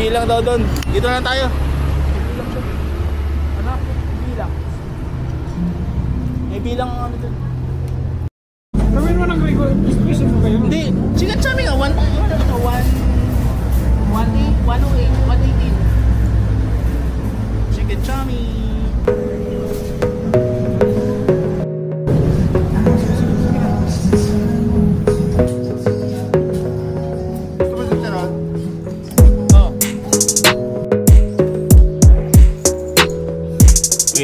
bilang daw doon. Dito na tayo. Ano? Bilang. May bilang ano doon. Gawin mo ng Grego. Gusto mo kayo? Hindi. Chicken chami nga. 118. Chicken chami.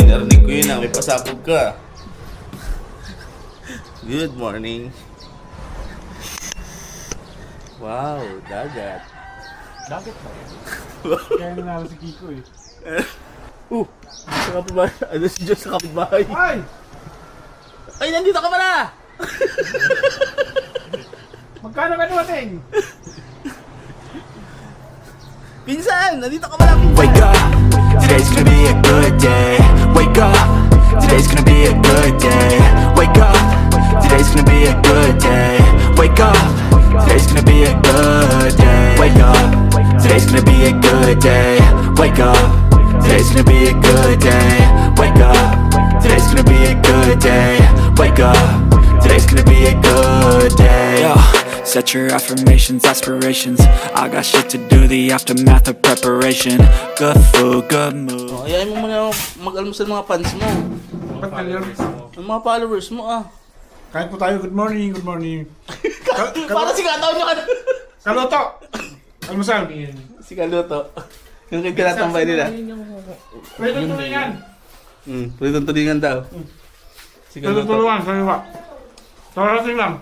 Narinig ko yun na may pasabog ka. Good morning. Wow, dagat. Dagat ba? Kaya nanalo si Kiko eh. Sa kapitbahay. Ano si Diyos sa kapitbahay? Ay! Ay, nandito ka pala! Magkano ka dumating? Pinsan! Nandito ka pala, pinsan! Wake up, today's gonna be a good day. Wake up, today's gonna be a good day. Wake up, today's gonna be a good day. Wake up, today's gonna be a good day. Wake up, today's gonna be a good day. Wake up, today's gonna be a good day. Wake up, today's gonna be a good day. Wake up, today's gonna be a good day. Yo. Set your affirmations, aspirations. I got shit to do, the aftermath of preparation. Good food, good mood. Ayayin mo muna mag-almusal mga fans mo. Ang mga followers mo Kahit po tayo, good morning, good morning. Para sigataon nyo ka na. Kaluto! Almusal. Si Kaluto. Yung kagkatambay nila. Pwede tulingan. Pwede tulingan daw. Si Pwede Kaluto. tuluan, saliwa. Tawarating lang.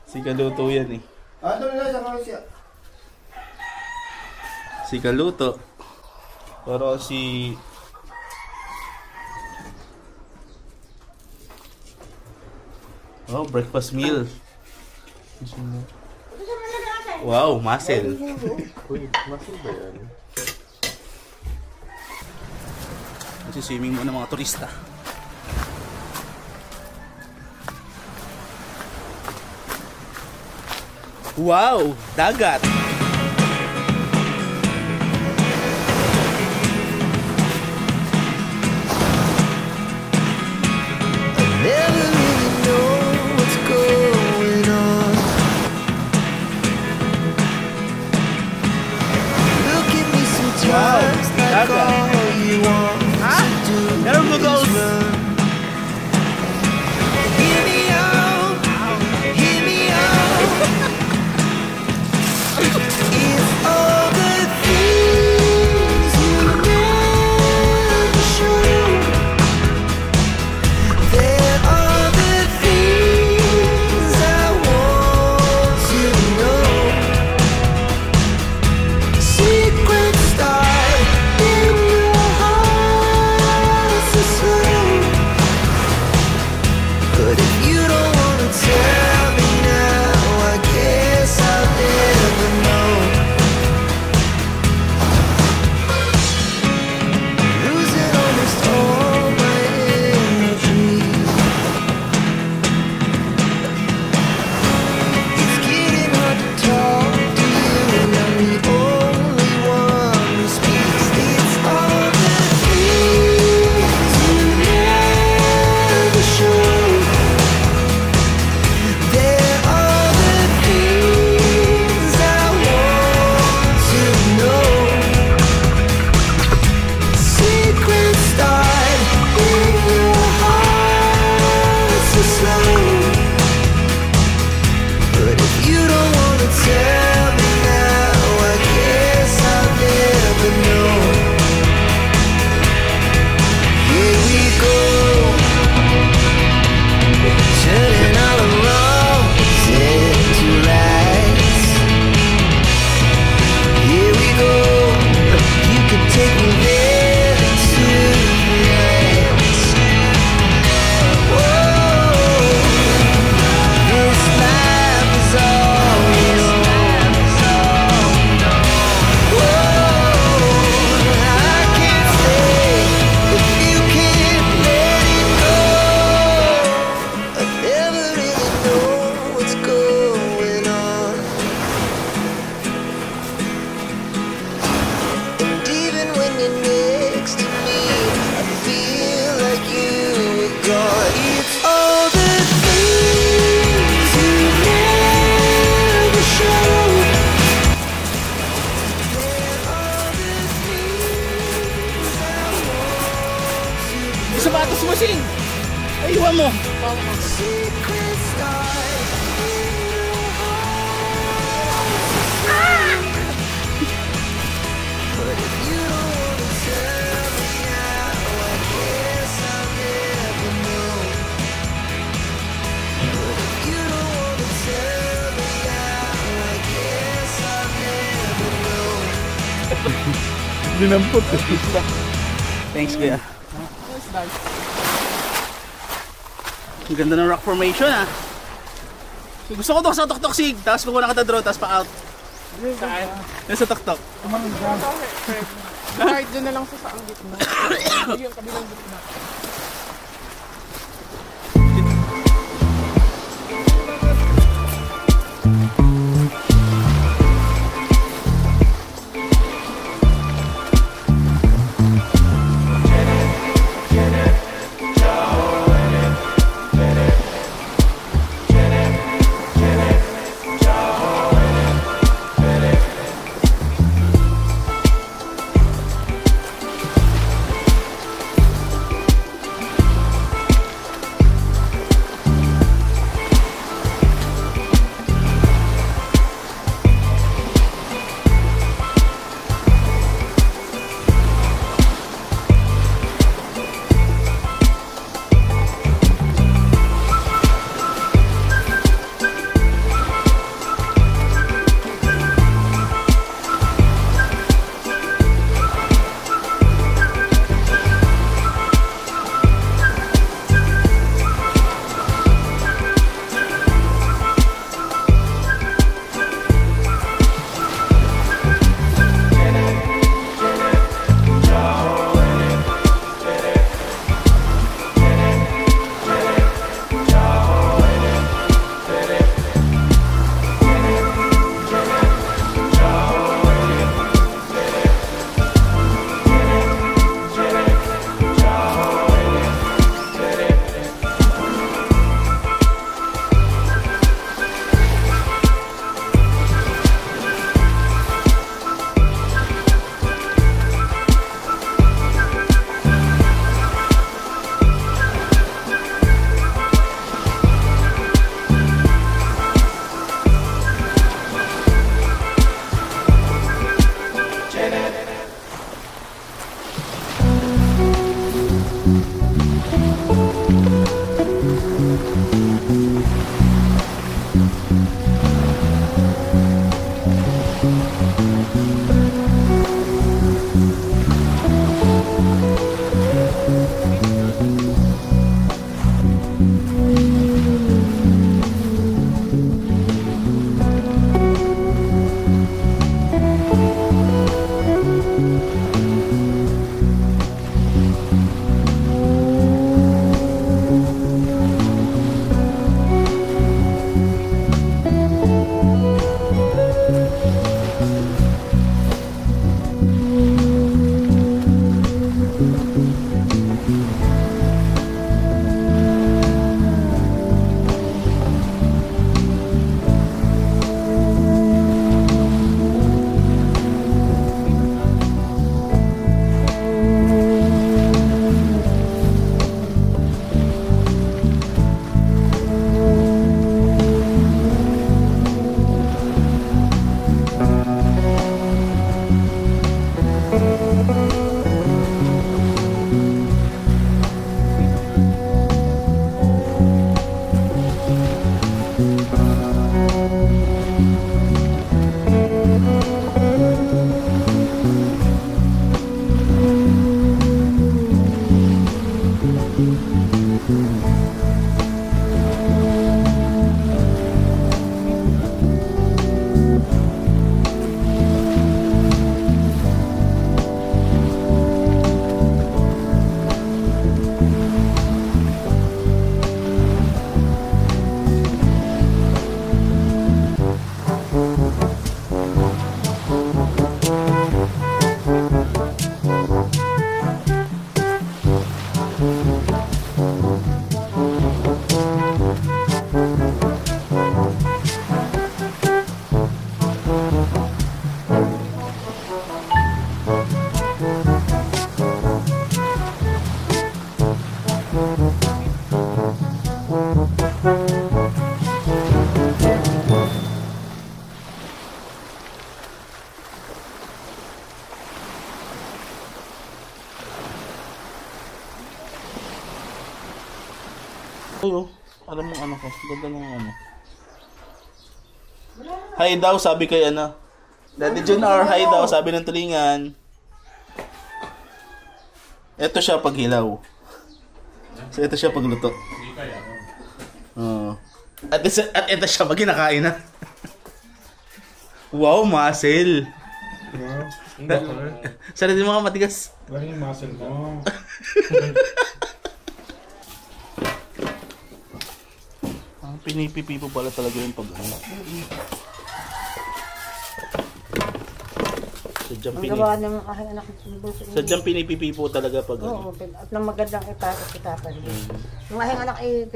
Si Kaluto yan eh. Ano na sa Russia? Si Kaluto. Pero si... Oh, breakfast meal. Wow, muscle. Uy, muscle ba yan? Swimming muna mga turista. Wow, dagat. Wow, dagat. Ha? Meron mo goals? Hear me out, hear me out. Dinampot eh. Thanks, kuya. Ang ganda ng rock formation, ah. Gusto ko to sa tok-toksig, tapos kukuha ka draw, tapos pa-out. Saan? Yan sa tok-tok. Tumanong dyan. Kahit dyan na lang sa saang gitna. Yung kabilang gitna. Ayo, alam mo ano ko, ganda ng ano. Hi daw, sabi kay ano. Daddy Junior, hi daw, sabi ng tulingan. Ito siya pag hilaw. So, ito siya pag luto. At ito siya pag kinakain na. Wow, muscle. Sana din mga matigas. Wala yung muscle mo. Pinipipi po pala talaga yung pag ano. Ang gawa ng aking anak ng bunso. Sadyang pinipipi po talaga pag Oo, at ng magandang itapas. Yung aking anak ay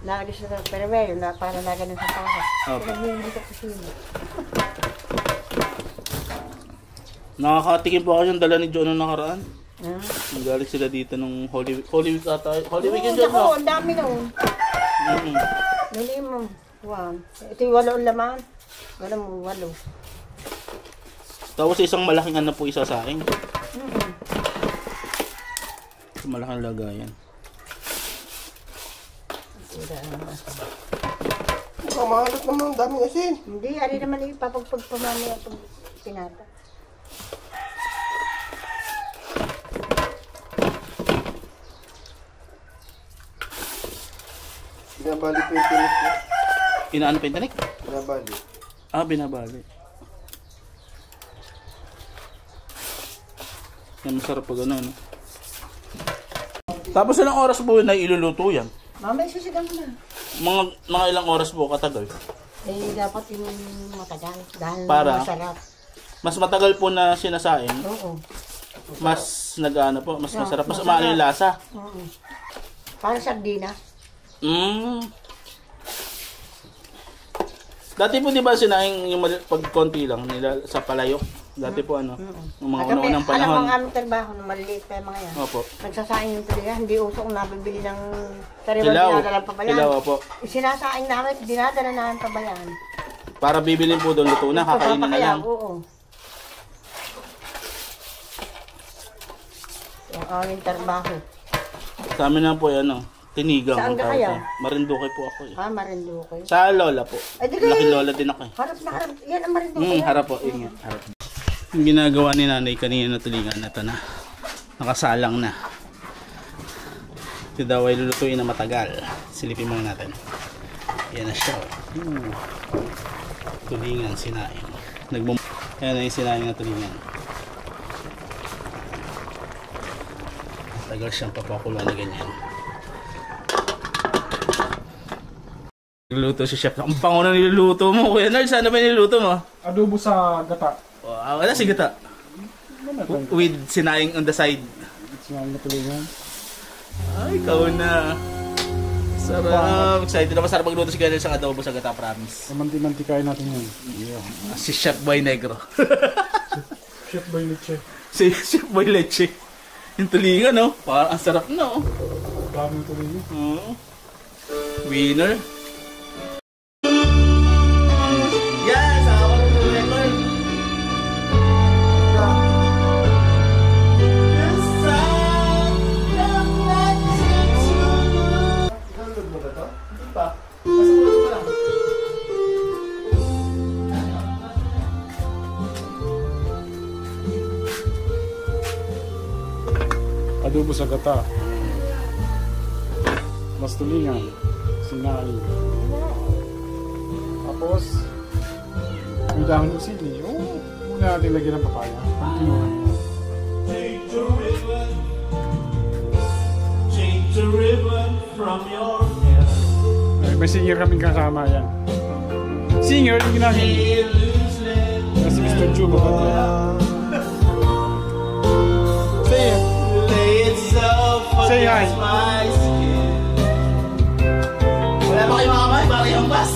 nalagay siya sa perwero na para naganin sa para. Pinag-iingi ka sa sino. Nakakatikim po ako yung dala ni John nung nakaraan. Nagalit sila dito nung Holy Week ata. Holy Week yun dyan, no? Oo, ang dami noon. Minimum. Wow. Ito yung 8 laman. Wala mo, 8. Tapos isang malaking ano po isa sa akin. Malaking lagayan. Mamalot naman, daming asin. Hindi, ari naman ipapagpagpamamaya pag pinata. Binabali po yung tinik niya. Inaano pa yung tanik? Binabali. Binabali. Yan, masarap pag ano, no? Tapos ilang oras po na iluluto yan? Mamaya sisigang mo na. Mga ilang oras po katagal? Eh, dapat yung matagal. Dahil Para? masarap. Mas matagal po na sinasaing, Oo. mas nag-ano po, mas masarap, mas umaano yung lasa. Oo. Para sardinas. Dati po di ba sinaing yung pag konti lang nila sa palayok? Dati po ano, yung mga una-unang panahon. Alam ang aming trabaho na maliliit pa yung mga yan. Opo. Nagsasaing yung tuloy. Hindi usok nabibili ng sariwang Hilaw. dinadalang pabayan. Hilaw, opo. Isinasaing namin, dinadala namin pabayan. Para bibilin po doon, luto na, kakainin na lang. Oo. Yung aming trabaho. Sa amin na po yan, tinigang. Saan ka kayo? Marinduque po ako eh. Marinduque. Sa lola po. Ay, di Laki lola din ako eh. Harap na harap. Yan ang Marinduque. Harap po. Yun, harap. Yung ginagawa ni nanay kanina na tulingan na ito na. Nakasalang na. Ito daw ay lulutuin na matagal. Silipin muna natin. Yan na siya. Tulingan, sinaing. Yan na yung sinaing na tulingan. Tagal siyang papakulo na ganyan. Niluluto si chef. Ang pango na niluluto mo. Kuya Nard, sana ba niluluto mo? Adobo sa gata. Wow, wala si gata. With sinaing on the side. Sinaing na tulingan. Ay, ikaw na. Sarap. Excited na masarap magluto si Kuya Nard sa adobo sa gata, promise. Manti-manti kain natin yun. Si Chef Boy Negro. Chef Boy Leche. Si Chef Boy Leche. Yung tulingan, no? Parang ang sarap, no? Daming tulingan. Winner. Yes! Ako na yung record. Download mo ba ito? Hindi pa. Masarap pa lang. Adobo sa gata. Mas tulingan. Sinaing. Tapos, may dahon ng sili. Muna natin lagyan ng papaya. Take the river. Take the river from your head. Ay, may singer kaming kasama yan. Singer, yung ginagawa. Si Mr. Chu, say it. Say hi. Wala ba kayo mga kamay? Baka yung bus.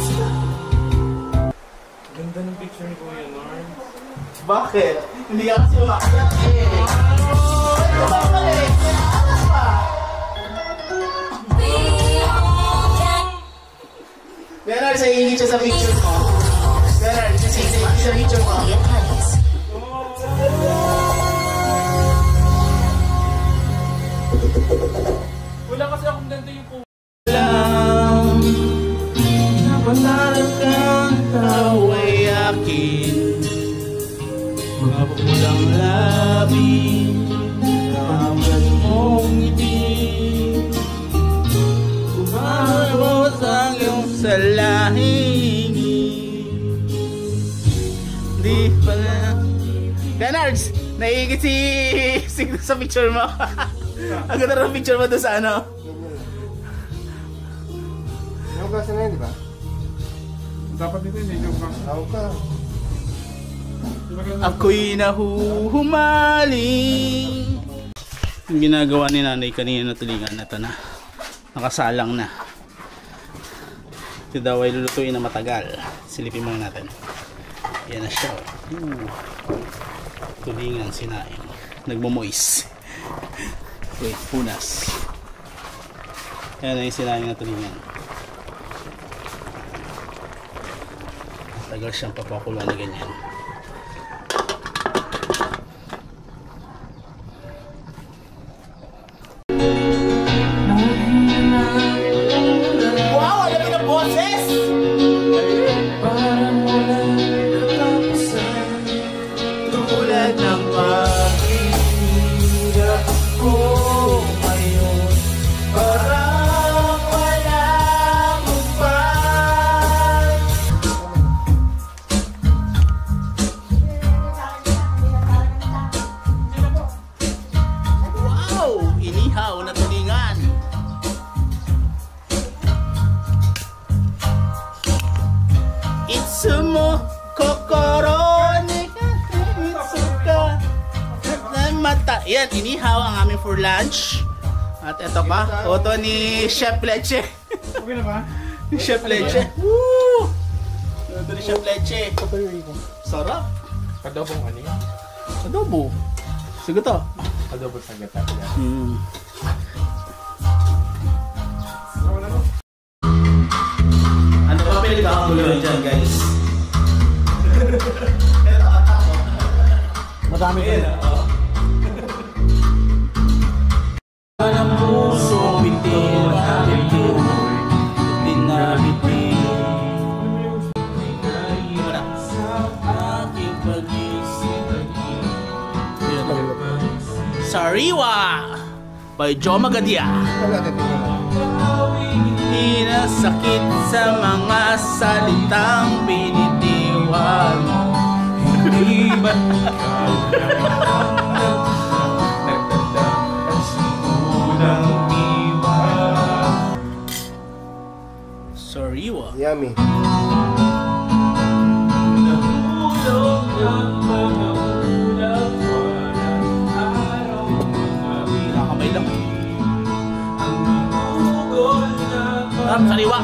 Ganda ng picture ni Kuya Nard. Bakit? Hindi ka kasi umakyat eh. Ano ba mali? Alas pa. Bernard, sa ingit siya sa picture mo. Bernard, sa ingit sa picture mo. Wala kasi akong ganda yung po. Napanarap kang kaway akin. Mga pulang labi, kamat dalahingi. Di pala. Ganards, naiigit si Sig sa picture mo. Ang ganda ng picture mo doon sa ano. Nahugasan na yun, di ba? Dapat dito hindi yung Nahugas. Ako'y nahuhumaling. Yung ginagawa ni nanay kanina na tulingan, ito na. Nakasalang na. Ito daw ay lulutuin na matagal. Silipin muna natin. Yan na siya. Tulingan, sinaing. Nagmo-moist. Wait, punas. Yan na yung sinaing na tulingan. Tagal siyang papakuluan na ganyan. Wow! Ang dami ng boses! Tulad ng pag-ihirap ko ngayon, parang walang upan. Wow! Inihaw na tulingan. Itsumo kokoro ni Mitsuka na mata. Yan, inihaw ang aming for lunch. At ito pa, oto ni Chef Leche. Okay na ba? Ni Chef Leche. Woo! Ito ni Chef Leche. Sarap. Adobong ano yun? Adobo. Sige to. Adobo sa gata. Ano pa pinagkakagulo dyan, guys? Madami ka na. Ang puso, bitin, bitin, binabitin. Wala. Aking pag-isip. Sariwa by Joe Magadia. Hinasakit sa mga salitang binitiwan mo. Hindi ba ikaw nagdadaan sigulang iwan? Sariwa. Yummy. Nahulog ang mga ulang walang araw, mga kamay lang. Ang ugol na sariwa.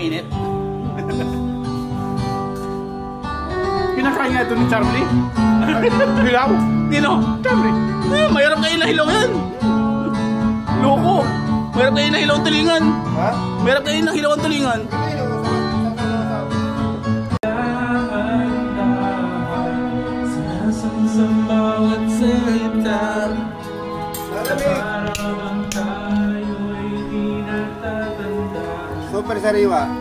Init. Pinakain nga ito ni Charlie. Hilaw. Tino? Charlie. Mayroon kayo na hilaw yan. Loko. Mayroon kayo na hilaw ang tulingan. Ha? Mayroon kayo na hilaw ang tulingan. Sa bawat salita, parang tayo'y di natatanda. Super sariwa.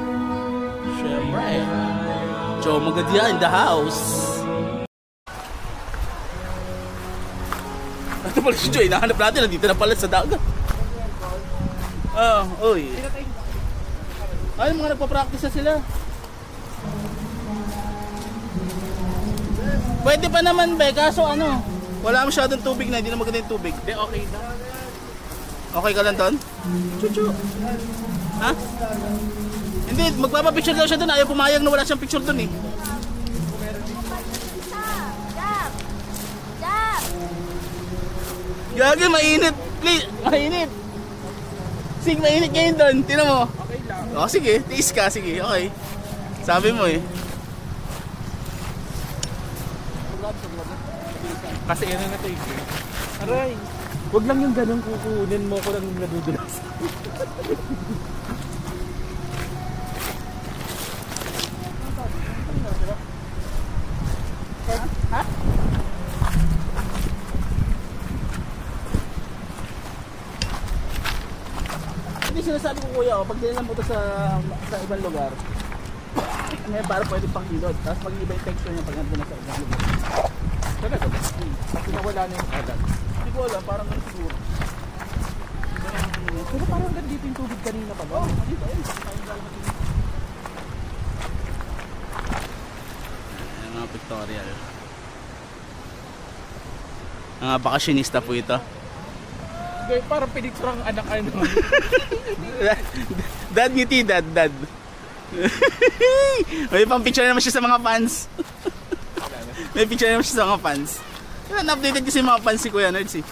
Siyempre. Joe Magadia in the house. Ito pala si Joy. Nahanap natin. Nandito na pala sa dagat. Oy. Ay, mga nagpa-practice na sila. Pwede pa naman, be. Kaso ano, wala masyadong tubig na. Hindi na maganda yung tubig. Hindi, okay na. Okay ka lang doon? Chuchu. Ha? Hindi, magpapapicture daw siya doon. Ayaw pumayag na wala siyang picture doon eh. Gagi, mainit. Please, mainit. Sig, mainit ngayon doon. Tingnan mo. Okay lang. O, sige. Tiis ka. Sige, okay. Sabi mo eh. Kasi yan na ito eh. Aray. Huwag lang yung ganun kukunin mo ko lang yung nadudulas. Ha? Hindi sinasabi ko kuya, pag dinilan mo ito sa ibang lugar, Ngayon para pwede pang kilod. Tapos mag-iba yung texture niya pag nandun na sa ilalim. Talaga ba? Kasi nawala na yung kalat. Hindi ko alam, parang ganun siguro. Pero parang dito yung tubig kanina pa ba? Oo, dito. Ayun, ayun galing natin. Ayan, mga pictorial. Mga bakasyonista po ito. Hindi, parang pinicture ang anak ano. Dad ngiti, dad. May pang picture naman siya sa mga fans. May picture naman siya sa mga fans. Kaya na-updated kasi yung mga fans si Kuya Nerds eh.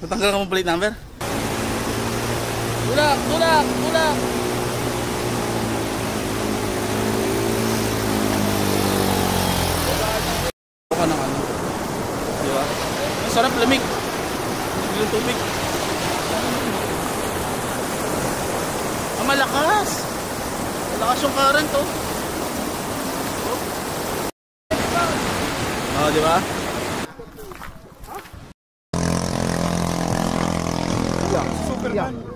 Tatanggal ka mo plate number? Tulak! Tulak! Tulak! Ka ng ano? Diba? Ang sarap lamig. Yung tubig. Ang malakas! Malakas yung current oh. Oh, diba?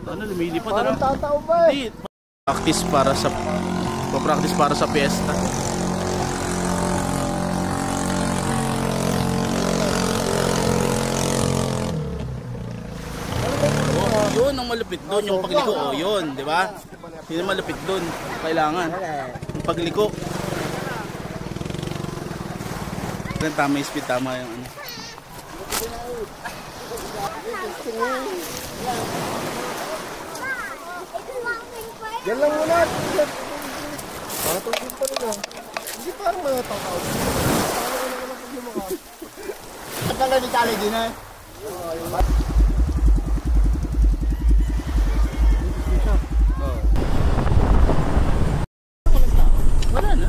Ano, lumilipad ano? Tataw ba? Hindi. Practice para sa piyesta. Oh, yun ang malupit doon, yung pagliko. Oh, yun, di ba? Yun ang malupit doon. Kailangan. Yung pagliko. Tama yung speed, tama yung ano. Yan lang muna. Para tugin pa rin ah. Hindi parang mga tataw. Parang ano naman pag lumakas. At lang ni Kali din eh. Wala na.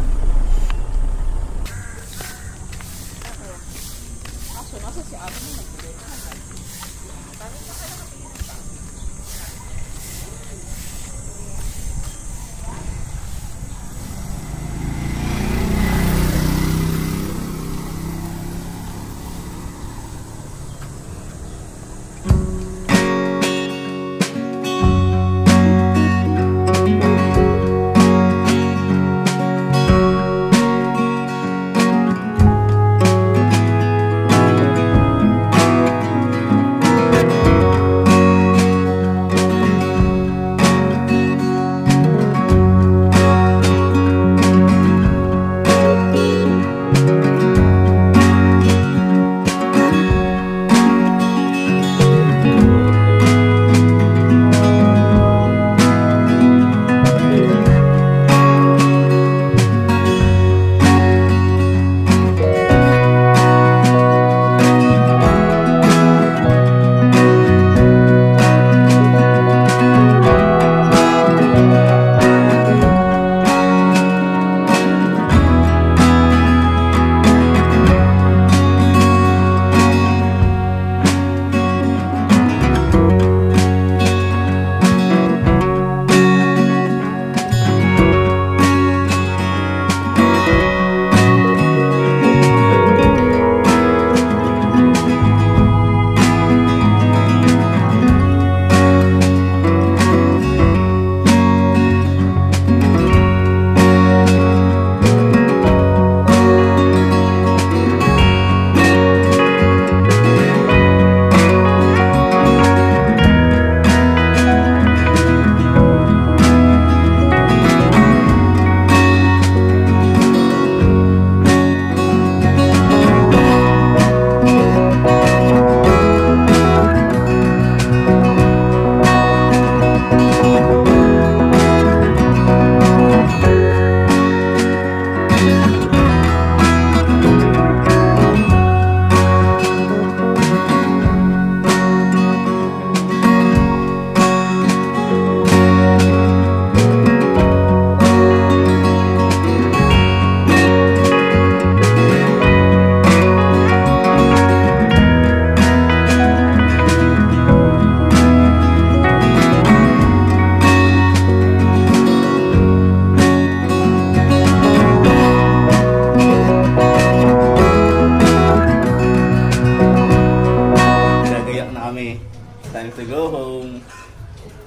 Time to go home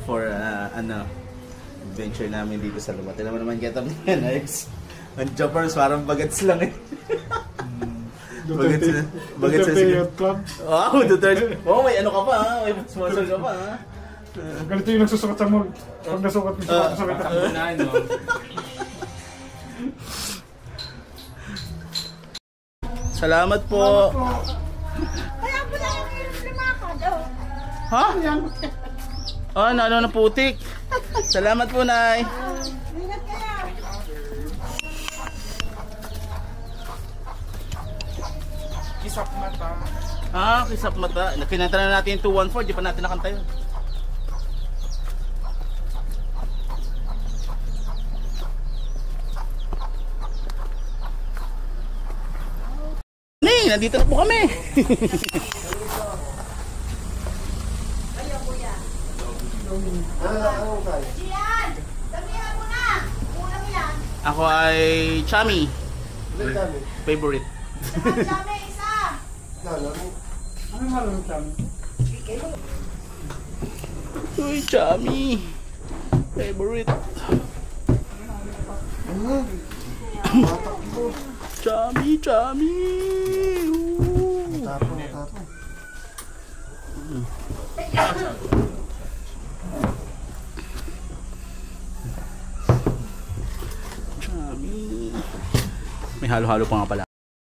for adventure namin dito sa lupa. Tignan mo naman kita yan, guys. Ang choppers parang bagets lang eh. Duterte Youth Club. Wow, Duterte. Oh, may ano ka pa ha? May sponsor ka pa ha? Ganito yung nagsusukat sa mall. Pag nasukat yung sapatos sa benta. Salamat po. Kaya po na yung lumakad. Ha? Ah, nalo na putik. Salamat po, Nay. Ingat kaya. Kisap mata. Ah, kisap mata. Kinanta na natin yung 214, di pa natin nakanta yun. Nandito na po kami. Gian! Sabihan mo na! Kulang yan. Ako ay Chami. Favorite. Dami, isa! Ano malulog sa amin? Uy, Chami. Favorite. Chami, Chami. Tapon. Chami. May halo-halo pa nga pala.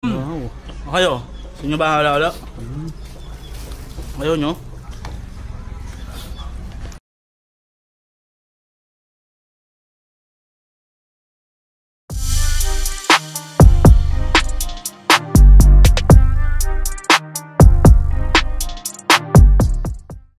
Wow. Kayo? Sino ba halo-halo? Kayo nyo?